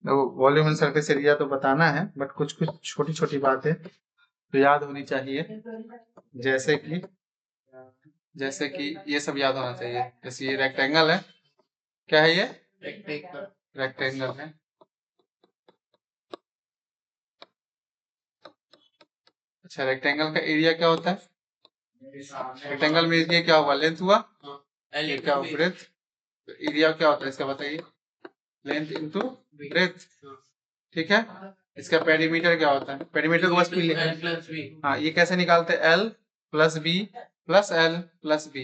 देखो volume and surface area तो बताना है, बट कुछ कुछ छोटी छोटी बातें तो याद होनी चाहिए। जैसे कि जैसे कि ये सब याद होना चाहिए। जैसे ये रेक्टेंगल है, क्या है ये? रेक्टेंगल है। अच्छा, रेक्टेंगल का एरिया क्या होता है? रेक्टेंगल में ये क्या हुआ? लेंथ हुआ, ये क्या हुआ? ब्रेथ। एरिया क्या होता है इसका बताइए? Length into breadth. ठीक है। इसका पेरीमीटर क्या होता है? पेरीमीटर को बस पी लिखना है। हाँ, ये कैसे निकालते हैं? L plus B plus L plus B.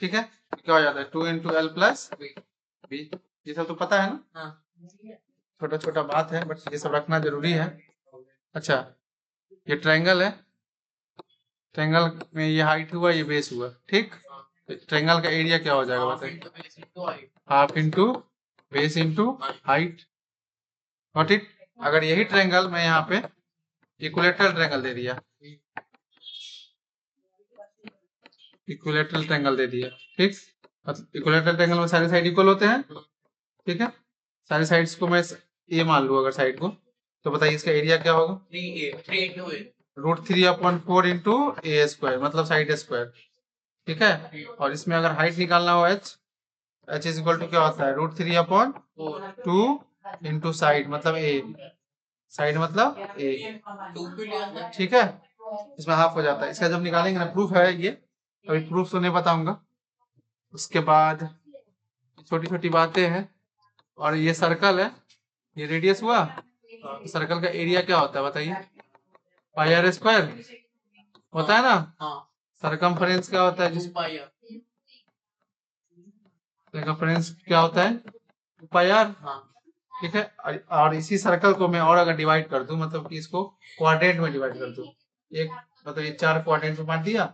ठीक है, क्या हो जाता है? 2 इंटू एल प्लस बी। ये सब तो पता है ना? छोटा छोटा बात है, बट ये सब रखना जरूरी है। अच्छा, ये ट्रायंगल है। ट्रायंगल में ये हाइट हुआ, ये बेस हुआ। ठीक, ट्रायंगल का एरिया क्या हो जाएगा बताइए? Half into base into height. Note it. अगर यही ट्रायंगल मैं यहाँ पे इक्विलेटरल ट्रायंगल दे दिया, इक्विलेटरल ट्रायंगल दे दिया, ठीक, इक्विलेटरल ट्रायंगल में सारे साइड इक्वल होते हैं। ठीक है, सारी साइड्स को मैं ए मान लूँ अगर साइड को, तो बताइए इसका एरिया क्या होगा? √3/4 इंटू ए स्क्वायर, मतलब साइड स्क्वायर। ठीक है, और इसमें अगर हाइट निकालना हो एच इज इक्वल टू क्या होता है? √3/2 इंटू साइड, मतलब ए। साइड मतलब ए। ठीक है, इसमें हाफ हो जाता है। इसका जब निकालेंगे ना, प्रूफ है ये, अभी प्रूफ तो नहीं बताऊंगा। उसके बाद छोटी छोटी बातें हैं। और ये सर्कल है, ये रेडियस हुआ। सर्कल का एरिया क्या होता है बताइए? पाई आर स्क्वायर होता है ना। सरकमफ्रेंस क्या होता है? सरकमफ्रेंस क्या होता है? पाई आर। ठीक है, और इसी सर्कल को मैं और अगर डिवाइड कर दूं, मतलब कि इसको क्वाड्रेंट में डिवाइड कर दूं, एक मतलब ये 4 क्वाड्रेंट में बांट दिया।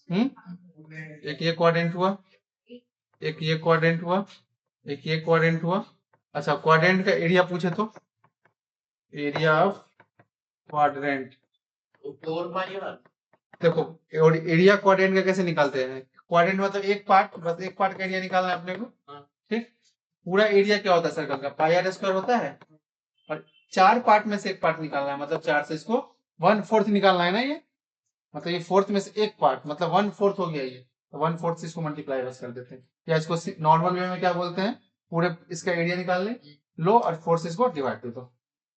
एक ये क्वाड्रेंट हुआ, एक ये क्वाड्रेंट हुआ, एक ये क्वाड्रेंट हुआ। अच्छा, क्वाड्रेंट का एरिया पूछे तो एरिया ऑफ क्वाड्रेंट। देखो, और एरिया क्वाड्रेंट का कैसे निकालते हैं? क्वाड्रेंट मतलब एक पार्ट, बस एक पार्ट का एरिया निकालना है अपने को। ठीक, पूरा एरिया क्या होता है सर्कल का? पाई आर स्क्वायर होता है। और 4 पार्ट में से एक पार्ट निकालना है, मतलब 4 से इसको 1/4 निकालना है ना। ये मतलब ये फोर्थ में से एक पार्ट, मतलब 1/4 हो गया ये, तो 1/4 से इसको मल्टीप्लाई बस कर देते हैं, या इसको नॉर्मल वे में क्या बोलते हैं? पूरे इसका एरिया निकाल लें, लो और 4 से इसको डिवाइड कर दो,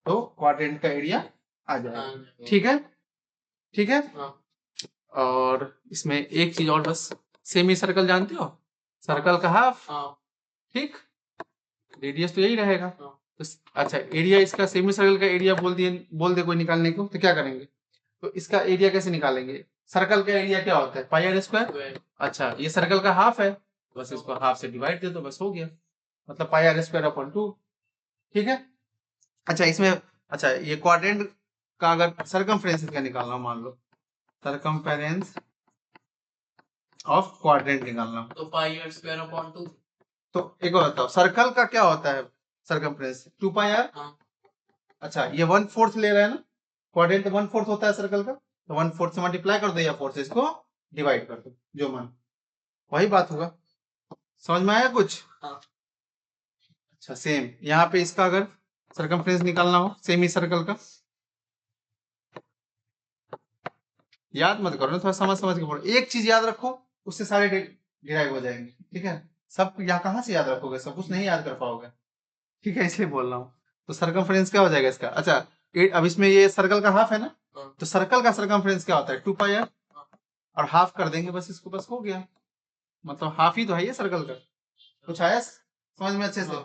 तो क्वाड्रेंट का एरिया आ जाएगा। ठीक है, ठीक है। और इसमें एक चीज और बस, सेमी सर्कल जानते हो? सर्कल का हाफ। ठीक, रेडियस तो यही रहेगा। तो अच्छा, एरिया इसका सेमी सर्कल का एरिया बोल दे कोई निकालने को, तो क्या करेंगे? तो इसका एरिया कैसे निकालेंगे? सर्कल का एरिया क्या होता है? पाई आर स्क्वायर। अच्छा, ये सर्कल का हाफ है, बस इसको हाफ से डिवाइड दे दो, बस हो गया, मतलब पाई आर स्क्वायर अपॉन 2। ठीक है। अच्छा, इसमें अच्छा ये क्वाड्रेंट का अगर सरकमफ्रेंस का निकालना हो, मान लो सरकमफेरेंस ऑफ क्वाड्रेंट निकालना हो, तो पाई आर स्क्वायर अपॉन 2। तो एक और बताओ, सर्कल का क्या होता है सरकमफ्रेंस? 2 pi are. अच्छा, ये 1/4 ले रहा है ना, क्वाड्रेंट 1/4 होता है सर्कल का, तो 1/4 से मल्टीप्लाई कर दो या 4 से इसको डिवाइड कर दो, जो मन, वही बात होगा। समझ में आया कुछ? अच्छा, सेम यहाँ पे इसका अगर सरकमफ्रेंस निकालना हो सेमी सर्कल का, याद मत करो ना, थोड़ा समझ समझ के पढ़ो। एक चीज याद रखो, उससे सारे डिराइव हो जाएंगे। ठीक है, सब यहाँ कहाँ से याद रखोगे? सब कुछ नहीं याद कर पाओगे। ठीक है, इसलिए बोल रहा हूँ। तो सरकमफ्रेंस क्या हो जाएगा इसका? अच्छा, अब इसमें ये सर्कल का हाफ है ना, तो सर्कल का सरकमफ्रेंस क्या होता है? 2 पाई आर, और हाफ कर देंगे बस इसको, बस हो गया, मतलब हाफ ही तो है ये सर्कल का। कुछ आया समझ में अच्छे से?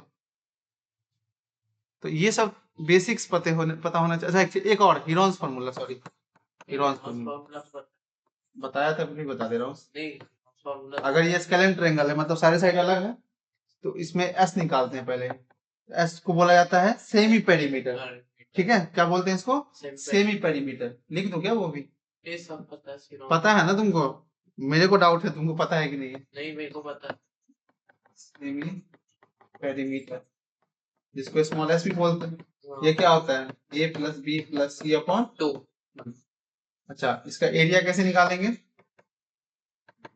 तो ये सब बेसिक्स पता होना चाहिए। अच्छा, एक और Heron's formula, sorry, Heron's formula बताया था, नहीं बता दे रहा हूँ। अगर ये स्केलेन ट्रायंगल है, मतलब सारे साइड अलग है, तो इसमें एस निकालते हैं पहले। एस को बोला जाता है सेमी पेरीमीटर। ठीक है, क्या बोलते हैं इसको? Semi perimeter. लिख दो क्या वो भी? पता है ना तुमको? मेरे को डाउट है तुमको पता है कि नहीं? नहीं, मेरे को पता है। सेमी पेरीमीटर, जिसको स्मॉल एस भी बोलते हैं। ये क्या होता है? ए प्लस बी प्लस सी अपॉन 2। अच्छा, इसका एरिया कैसे निकालेंगे?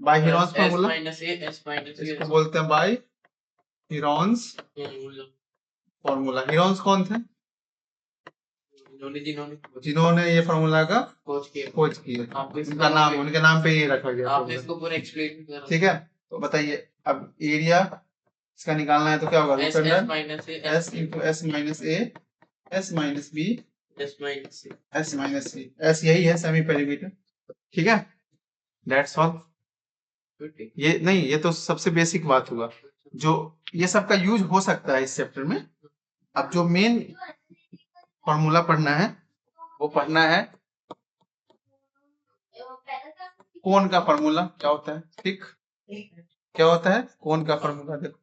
बाय हीरोन्स फार्मूला, इसको बोलते हैं बाय हीरोन्स फॉर्मूला। हीरोन्स कौन थे जिन्होंने ये फॉर्मूला का खोज किया, उनके नाम पे ये रखा गया। आपने इसको पूरा एक्सप्लेन किया, ठीक है। तो बताइए अब एरिया इसका निकालना है तो क्या होगा, S into S minus A S minus B S minus C. S यही है सेमी पेरीमीटर, ठीक है। That's all. ये नहीं, ये तो सबसे बेसिक बात हुआ, जो ये सब का यूज हो सकता है इस चैप्टर में। अब जो मेन फॉर्मूला पढ़ना है वो पढ़ना है कोण का फॉर्मूला क्या होता है, ठीक। क्या होता है कोण का फॉर्मूला, देखो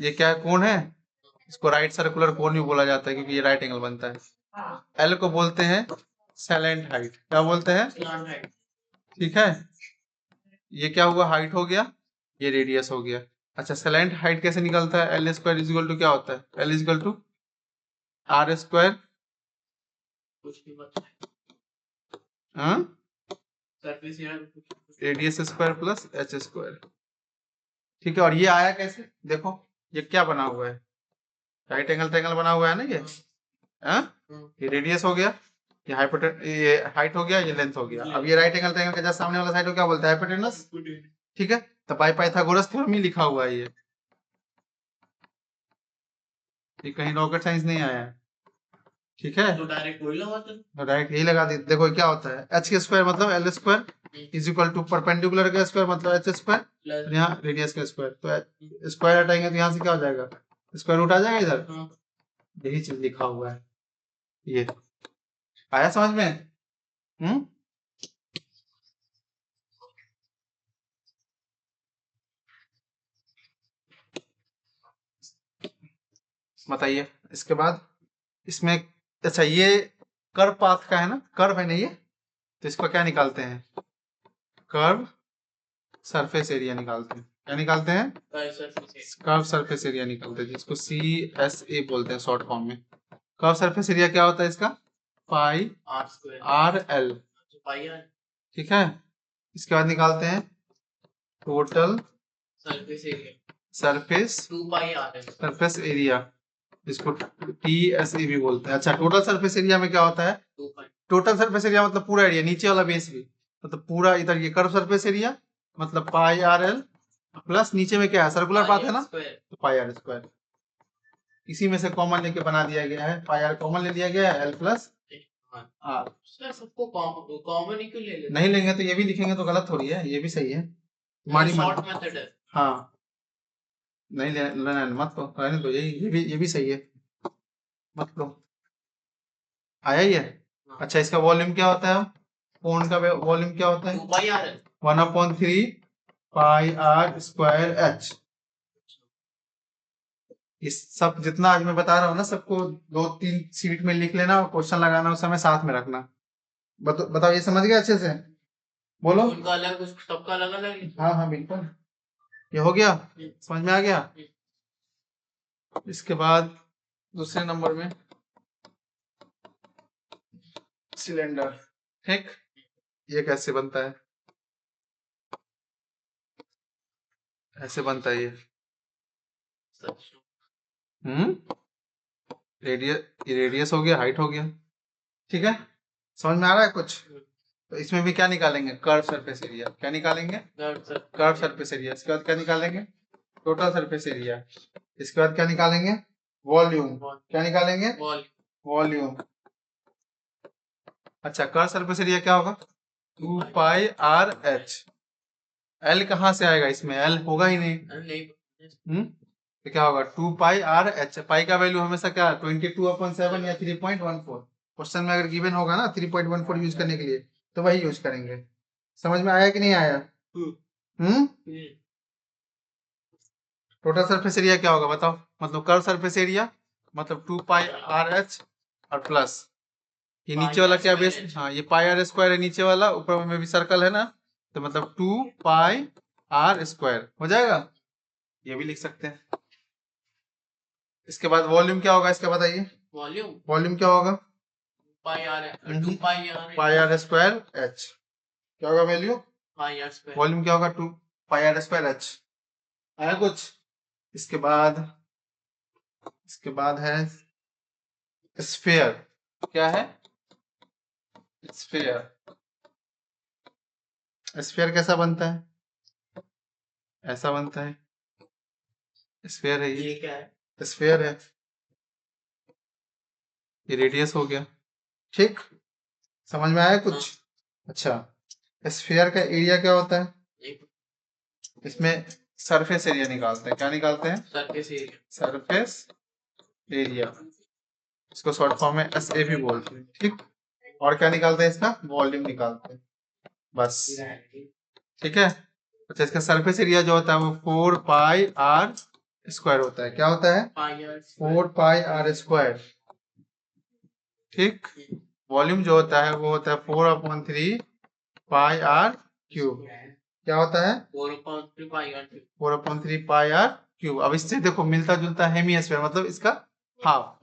ये क्या कोण है, इसको राइट सर्कुलर कोण भी बोला जाता है क्योंकि ये राइट एंगल बनता है। एल को बोलते हैं सैलेंट हाइट, क्या बोलते हैं, ठीक है। ये क्या हुआ, हाइट हो गया, ये रेडियस हो गया। अच्छा सैलेंट हाइट कैसे निकलता है, L square is equal to क्या होता है, L is equal to R square radius square plus H square, ठीक है। और ये आया कैसे, देखो ये क्या बना हुआ है, राइट एंगल ट्रायंगल बना हुआ है ना ये रेडियस हो गया, ये हाइट हो गया, ये लेंथ हो गया। अब ये राइट एंगल ट्रायंगल के जस्ट सामने वाला साइड को क्या बोलते हैं, हाइपोटेनस, ठीक है। तो बाय पाइथागोरस थ्योरम ही लिखा हुआ है ये कहीं रॉकेट साइंस नहीं आया है, ठीक है। तो डायरेक्ट यही लगा दी। देखो क्या होता है एच के स्क्वायर मतलब L square is equal to perpendicular का स्क्वायर मतलब एच स्क्वायर, यहाँ रेडियस का स्क्वायर, तो स्क्वायर हटाएंगे तो यहाँ से क्या हो जाएगा, स्क्वायर रूट आ जाएगा इधर, यही चीज लिखा हुआ है। ये आया समझ में, बताइए। इसके बाद इसमें अच्छा ये कर्व पाथ का है ना, कर्व है ना ये, तो इसको क्या निकालते हैं, कर्व सरफेस एरिया निकालते हैं। क्या निकालते हैं, कर्व सरफेस एरिया निकालते हैं, जिसको CSA बोलते हैं शॉर्ट फॉर्म में। कर्व सरफेस एरिया क्या होता है इसका, पाई आर एल, ठीक है। इसके बाद निकालते हैं टोटल सरफेस एरिया, जिसको TSA भी बोलते हैं। अच्छा टोटल सरफेस एरिया में क्या होता है, टोटल सरफेस एरिया मतलब पूरा एरिया, नीचे वाला बेस भी, मतलब पूरा इधर ये कर्व सरफेस एरिया मतलब पाई आर एल प्लस नीचे में क्या है, सर्कुलर पाथ है ना, तो पाई आर स्क्वायर। इसी में से कॉमन लेके बना दिया गया है, पाई आर कॉमन ले लिया गया है, एल प्लस आर। सबको कॉमन ही क्यों ले लेते, नहीं लेंगे तो ये भी लिखेंगे तो गलत थोड़ी है, ये भी सही है तुम्हारी शॉर्ट मेथड है। हाँ नहीं लेना मत लो, रहने दो, ये भी सही है, मत लो। आया ही है। अच्छा इसका वॉल्यूम क्या होता है, कोण का वॉल्यूम क्या होता है, 1/3 पाई आर स्क्वायर एच। इस सब जितना आज मैं बता रहा हूँ ना सबको 2-3 सीट में लिख लेना और क्वेश्चन लगाना उस समय साथ में रखना। बताओ ये समझ गए अच्छे से, बोलो। उनका अलग सबका अलग अलग, हाँ हाँ बिल्कुल, ये हो गया, समझ में आ गया। इसके बाद दूसरे नंबर में सिलेंडर, ठीक। ये कैसे बनता है, ऐसे बनता है ये, रेडियस हो गया, हाइट हो गया, ठीक है। समझ में आ रहा है कुछ, तो इसमें भी क्या निकालेंगे, कर्व सरफेस एरिया, क्या निकालेंगे, कर्व सरफेस एरिया। इसके बाद क्या निकालेंगे, टोटल सरफेस एरिया। इसके बाद क्या निकालेंगे, वॉल्यूम। क्या निकालेंगे, वॉल्यूम। अच्छा कर्व सरफेस एरिया क्या होगा, 2 पाई आर एच। एल कहाँ से आएगा, इसमें एल होगा ही नहीं, तो क्या होगा 2 पाई आर एच। पाई का वैल्यू हमेशा क्या 22/7 या 3.14। क्वेश्चन में अगर गिवन होगा ना 3.14 यूज करने के लिए तो वही यूज करेंगे। समझ में आया कि नहीं आया, टोटल सरफेस एरिया क्या होगा बताओ, मतलब कर्व सरफेस एरिया मतलब 2 पाई आर एच और प्लस ये नीचे वाला क्या बेस, हाँ ये पाई आर स्क्वायर है नीचे वाला, ऊपर में भी सर्कल है ना, तो मतलब 2 पाई आर स्क्वायर हो जाएगा, ये भी लिख सकते हैं। इसके बाद वॉल्यूम क्या होगा इसका बताइए, वॉल्यूम क्या होगा, पाई आर स्क्वायर एच। क्या होगा वैल्यू, वॉल्यूम क्या होगा 2 पाई आर स्क्वायर एच। आया कुछ। इसके बाद इसके बाद है स्फीयर। क्या है? स्फीयर। स्फीयर कैसा बनता है? ऐसा बनता है। स्फीयर है ये। क्या है? स्फीयर है। ये रेडियस हो गया। ठीक, समझ में आया कुछ? अच्छा, स्फीयर का एरिया क्या होता है? इसमें सरफेस एरिया निकालते हैं। क्या निकालते हैं? Surface area. सरफेस एरिया, इसको शॉर्ट फॉर्म में एसए भी बोलते हैं। ठीक, और क्या निकालते हैं? इसका वॉल्यूम निकालते हैं, बस। ठीक है। अच्छा, इसका सरफेस एरिया जो होता है वो 4 पाई आर स्क्वायर होता है। क्या होता है? 4 पाई आर स्क्वायर। ठीक, वॉल्यूम जो होता है वो होता है 4/3 पाई आर क्यूब। क्या होता है? 4/3 पाई आर क्यूब। अब इससे देखो मिलता जुलता हेमी स्फीयर, मतलब इसका हाफ।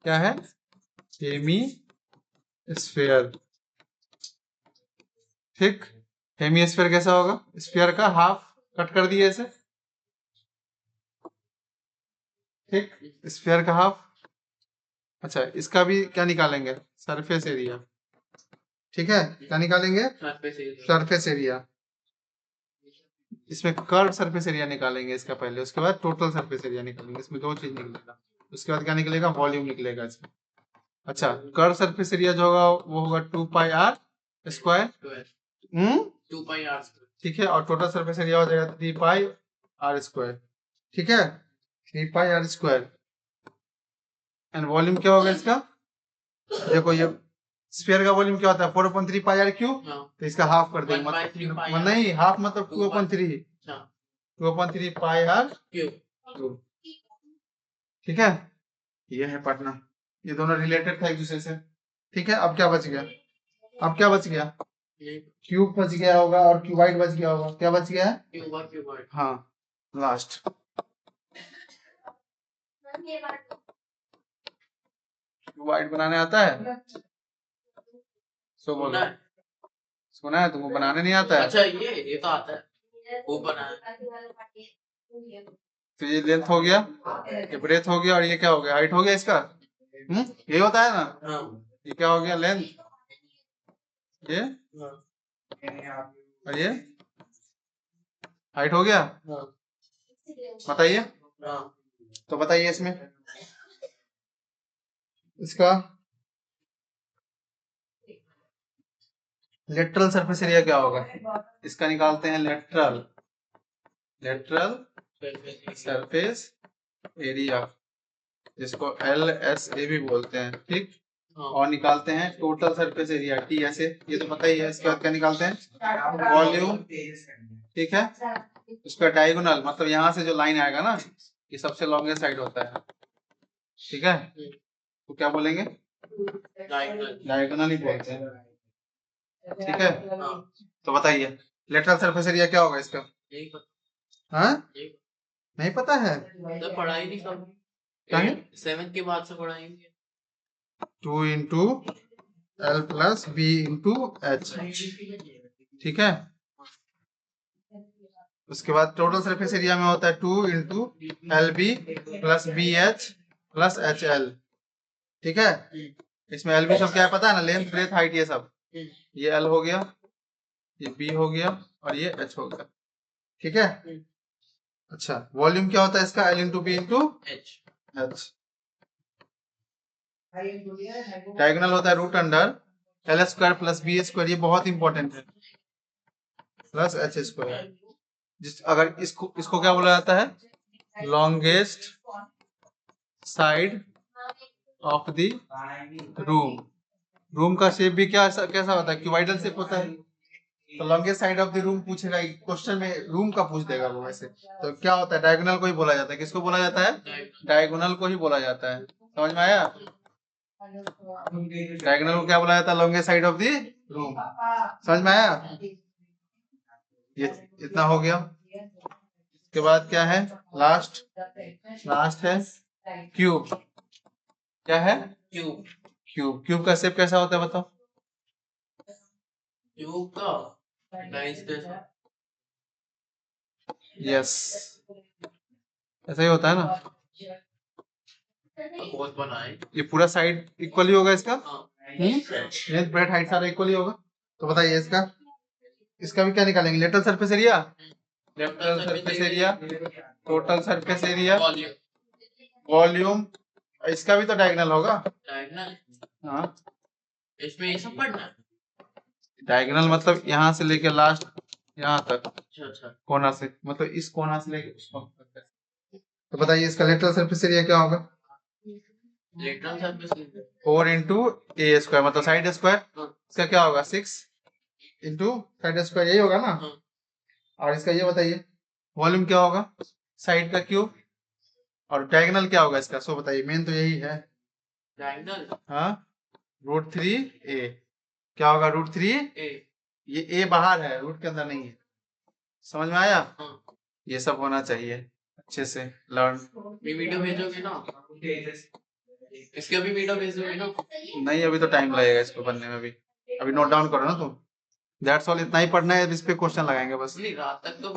क्या है? Hemisphere. ठीक, हेमी स्फीयर कैसा होगा? स्फीयर का हाफ कट कर दिए इसे। ठीक, स्फीयर का हाफ। अच्छा, इसका भी क्या निकालेंगे? Surface area. ठीक है, क्या निकालेंगे? Surface area. इसमें कर्व सरफेस एरिया निकालेंगे इसका पहले, उसके बाद टोटल सरफेस एरिया निकालेंगे। इसमें दो चीज निकलेगा। उसके बाद क्या निकलेगा? वॉल्यूम निकलेगा इसमें। अच्छा, कर्व सरफेस एरिया जो होगा वो होगा 2 pi R square. 2 pi R. ठीक है, और टोटल सरफेस एरिया हो जाएगा 3 पाई आर स्क्वायर। ठीक है, 3 पाई आर स्क्वायर। एंड वॉल्यूम क्या होगा इसका? देखो, ये स्फीयर का वॉल्यूम क्या होता है? 4/3 पाई आर क्यूब। तो इसका हाफ कर देंगे, मतलब नहीं, हाफ मतलब 2/3। 2/3 पाई आर क्यूब। ठीक है, ये है पढ़ना। ये दोनों रिलेटेड था एक दूसरे से। ठीक है, अब क्या बच गया? अब क्या बच गया? क्यूब बच गया होगा और क्यूबाइड बच गया होगा। क्या बच गया है? हाँ, लास्ट। क्यूबाइड बनाने आता है? सो बोलो। सुना है तुमको? बनाने नहीं आता है? अच्छा, ये तो आता है, वो बना है। तो ये लेंथ हो गया, ये ब्रेथ हो गया, और ये क्या हो गया? हाइट हो गया इसका। ये होता है ना? हाँ। ये क्या हो गया? लेंथ। ये हाँ। और ये हाइट हो गया। हाँ। बताइए। हाँ। तो बताइए इसमें इसका लेटरल सरफेस एरिया क्या होगा? इसका निकालते हैं लेटरल सरफेस एरिया, जिसको LSA भी बोलते हैं। ठीक, और निकालते हैं टोटल सरफेस एरिया T ऐसे। ये तो पता ही है। इसके बाद क्या निकालते हैं? वॉल्यूम। ठीक है, उसका डायगोनल, मतलब यहाँ से जो लाइन आएगा ना, ये सबसे लॉन्गेस्ट साइड होता है। ठीक है, तो क्या बोलेंगे? डायगोनल ही बोलते हैं। ठीक है, तो बताइए लेटरल सरफेस एरिया क्या होगा इसका? हाँ, नहीं पता है? तो पढ़ाई नहीं सब। क्या है? 7th के बाद से पढ़ाएंगे। 2 into L plus B into H। ठीक है, उसके बाद टोटल सरफेस एरिया में होता है 2 into LB plus BH plus HL। ठीक है, इसमें LB सब क्या है पता है ना? लेंथ, ब्रेथ, हाइट, ये सब। ये L हो गया, ये B हो गया, और ये H हो गया। ठीक है, अच्छा, वॉल्यूम क्या होता है इसका? L into B into H। Diagonal होता है रूट अंडर L स्क्वायर प्लस B स्क्वायर। ये बहुत इंपॉर्टेंट है, प्लस H स्क्वायर। अगर इसको क्या बोला जाता है? Longest side of the room. Room का शेप भी कैसा होता है? क्यूबाइडल शेप होता है। तो longest side of the room पूछेगा क्वेश्चन में, रूम का पूछ देगा वो वैसे। तो क्या होता है? डायगोनल को ही बोला जाता है। किसको बोला जाता है? डायगोनल को ही बोला जाता है। समझ में आया? डायगोनल को क्या बोला जाता है? Longest side of the room. समझ में आया? ये इतना हो गया। उसके बाद क्या है? लास्ट है क्यूब। क्या है? क्यूब का शेप कैसा होता है बताओ? क्यूब का डाइस जैसा। यस, ऐसा ही होता है ना? बहुत बनाए। ये पूरा साइड इक्वली होगा इसका, हाँ लेंथ ब्रेड हाइट सारा इक्वली होगा। तो बताइए इसका इसका भी क्या निकालेंगे, lateral surface area, lateral surface area, total surface area, volume, इसका भी तो डायगोनल होगा। डायगोनल, हाँ इसमें ये सब पढ़ना है। डायगोनल मतलब यहाँ से लेके लास्ट यहाँ तक, अच्छा अच्छा, कोना से, मतलब इस कोना से लेके उस कोना तक। तो बताइए इसका लेटरल सरफेस एरिया क्या होगा, लेटरल सरफेस 4 इंटू ए स्क्वायर, मतलब साइड स्क्वायर, हाँ। इसका क्या होगा 6 इंटू साइड स्क्वायर, यही होगा ना। हाँ। और इसका ये बताइए वॉल्यूम क्या होगा, साइड का क्यूब, और डायगोनल क्या होगा इसका, सो बताइए, मेन तो यही है। डायगोनल हाँ √3a, क्या होगा √3, ए। ये a बाहर है, रूट के अंदर नहीं है। समझ में आया। हाँ। ये सब होना चाहिए अच्छे से लर्न। ये वीडियो भेजोगे ना, इसके भी वीडियो भेज दोगे ना। नहीं अभी तो टाइम लगेगा इसको बनने में भी, अभी नोट डाउन करो ना तुम। दैट्स ऑल, इतना ही पढ़ना है, इस पे क्वेश्चन लगाएंगे बस। नहीं, रात तक तो